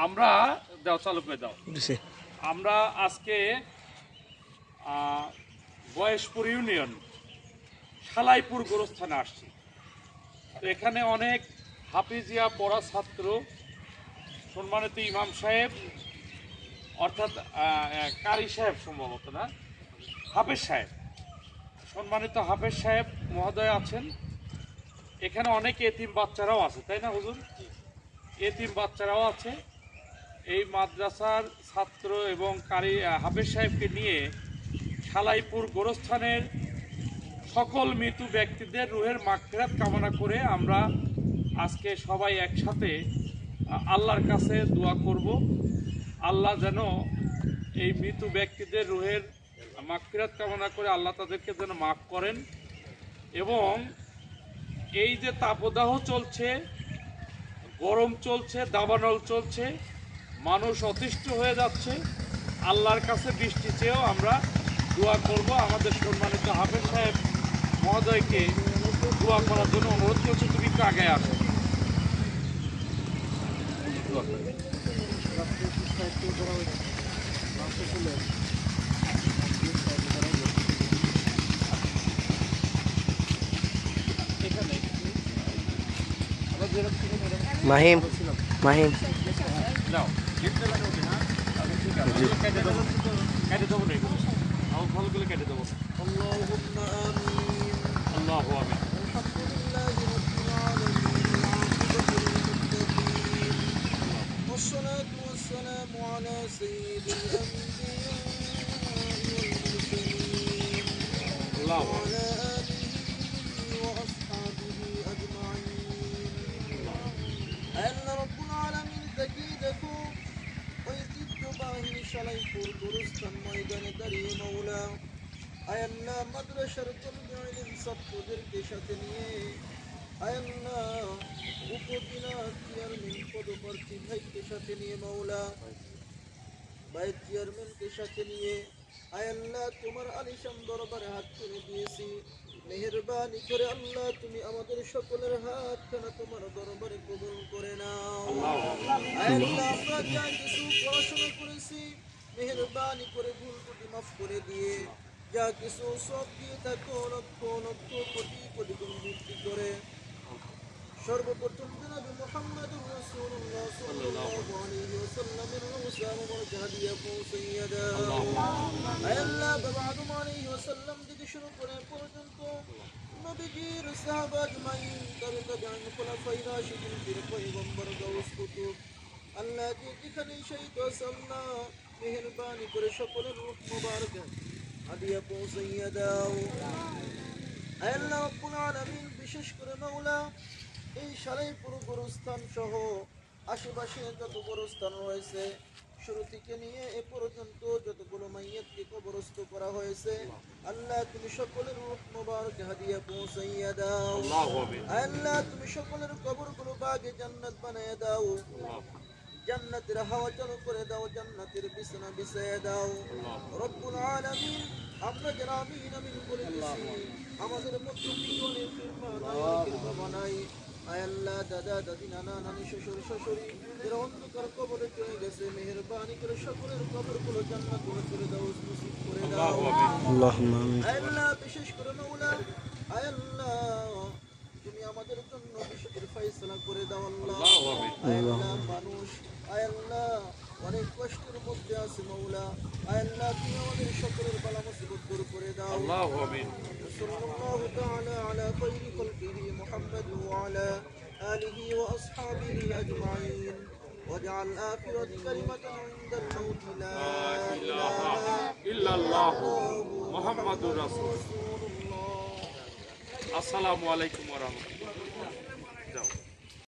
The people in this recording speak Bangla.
আমরা দাও চালু করে দাও। আমরা আজকে বয়েশপুর ইউনিয়ন সালাইপুর গোরস্থানে আসছি। তো এখানে অনেক হাফিজিয়া পড়া ছাত্র, সম্মানিত ইমাম সাহেব অর্থাৎ কারি সাহেব সম্ভবত না, হাফেজ সাহেব, সম্মানিত হাফেজ সাহেব মহোদয় আছেন। এখানে অনেক এতিম বাচ্চারাও আছে, তাই না হুজুর? এতিম বাচ্চারাও আছে। এই মাদ্রাসার ছাত্র এবং কারি হাফেজ সাহেবকে নিয়ে সালাইপুর গোরস্থানের সকল মৃত ব্যক্তিদের রুহের মাগফিরাত কামনা করে আমরা আজকে সবাই একসাথে আল্লাহর কাছে দোয়া করব। আল্লাহ যেন এই মৃত ব্যক্তিদের রুহের মাগফিরাত কামনা করে আল্লাহ তাদেরকে যেন মাফ করেন। এবং এই যে তাপদাহ চলছে, গরম চলছে, দাবানল চলছে, মানুষ অতিষ্ঠ হয়ে যাচ্ছে, আল্লাহর কাছে বৃষ্টি চেয়েও আমরা দোয়া করব। আমাদের সম্মানিত হাফেজ সাহেব মহোদয়কে দোয়া করার জন্য অনুরোধ করছি, তুমি একটু আগে আসো। মাহিম মাহিম নাও কেটে দেবো, কেটে দেবো না, এগুলো আমার ফলগুলো কেটে দেবো। আল্লাহ আমিন। والصلاة والسلام على سيد الأنبياء والمرسلين وعلى آله وأصحابه أجمعين. أن رب العالمين تكيدكم ويزيد باهي شلايفور গোরস্থান ময়দানে দাঁড়িয়ে মৌলা আয়াল্লাহ মাদ্রাসার তলবে ইলম ছাত্রদেরকে সাথে নিয়ে আয়াল্লাহ উপজেলা চেয়ারম্যান পদপ্রার্থী ভাইকে সাথে নিয়ে মৌলা ভাইস চেয়ারম্যানকে সাথে নিয়ে আয়াল্লাহ তোমার আলিশান দরবারে হাত তুলে দিয়েছি। মেহেরবানি করে আল্লাহ তুমি আমাদের সকলের হাতখানা তোমার দরবারে কবুল করে নাও। আয়াল্লাহ আমরা যা কিছু পড়াশোনা করেছি মেহেরবানি করে ভুল ত্রুটি মাফ করে দিয়ে যা কিছু সব দিয়ে থাকো লক্ষ লক্ষ কোটি কোটি গুণ বৃদ্ধি করে সর্বপ্রথম জনাবে মুহাম্মদুর রাসূলুল্লাহ সাল্লাল্লাহু আলাইহি ওয়াসাল্লামের রওজা মুবারকা দিয়ে পৌঁছাইয়া দাও। আল্লাহ বাবা আলাইহি ওয়াসাল্লাম থেকে শুরু করে পর্যন্ত নবীজির সাহাবা আজমাইন তাবেঈন খুলাফায়ে রাশিদিন পীর পয়গম্বর গাউস কুতুব আল্লাহ যেখানে শহীদ আল্লাহ মেহেরবানি করে সকলের রূহ মুবারক হাদিয়া পৌঁছাইয়া দাও। আল্লাহ রাব্বুল আলামিন বিশেষ করে মাওলা এই সালাইপুর গোরস্থান সহ আশেপাশে যত গোরস্থান রয়েছে শুরু থেকে নিয়ে এ পর্যন্ত যতগুলো মাইয়াতকে কবরস্থ করা হয়েছে আল্লাহ তুমি সকলের রূহ মুবারক হাদিয়া পৌঁছাইয়া দাও। আল্লাহ তুমি সকলের কবরগুলো বাগে জান্নাত বানায়া দাও, জান্নাতের হাওয়া চালু করে দাও, জান্নাতের বিছানা বিছায়া দাও। রব্বুল আলামিন আমরা যারা আমিন আমিন বলে দিছি আমাদের মধ্যে জীবনের কৃপা বানাই। আল্লাহ দাদা দাদি নানা নানি শ্বশুর শাশুড়ি এরা অন্ধকার কবরে চলে গেছে, মেহেরবানি করে সকলের কবরগুলো জান্নাতুল ফেরদাউস নসিব করে দাও। আল্লাহুম্মা আমিন। আল্লাহ বিশেষ করে মাওলা আল্লাহ তুমি আমাদের জন্য বিশেষের ফয়সালা করে দাও। আল্লাহুম্মা আমিন। আল্লাহ মানুষ আল্লাহ অনেক কষ্টের মধ্যে আছে মাওলা আল্লাহ তুমি আমাদের সকলের বালা মুসিবত দূর করে দাও। আল্লাহু আমিন। সাল্লাল্লাহু তাআলা আলা খায়রি খালকিহি মুহাম্মদ ওয়া আলা আলিহি ওয়া আসহাবিহি আজমাইন ওয়াজআল আখিরাত কালিমাতান ইনদাল মাউত লা ইলাহা ইল্লাল্লাহ মুহাম্মাদুর রাসূলুল্লাহ। আসসালামু আলাইকুম ওয়া রাহমাতুল্লাহ। যাও।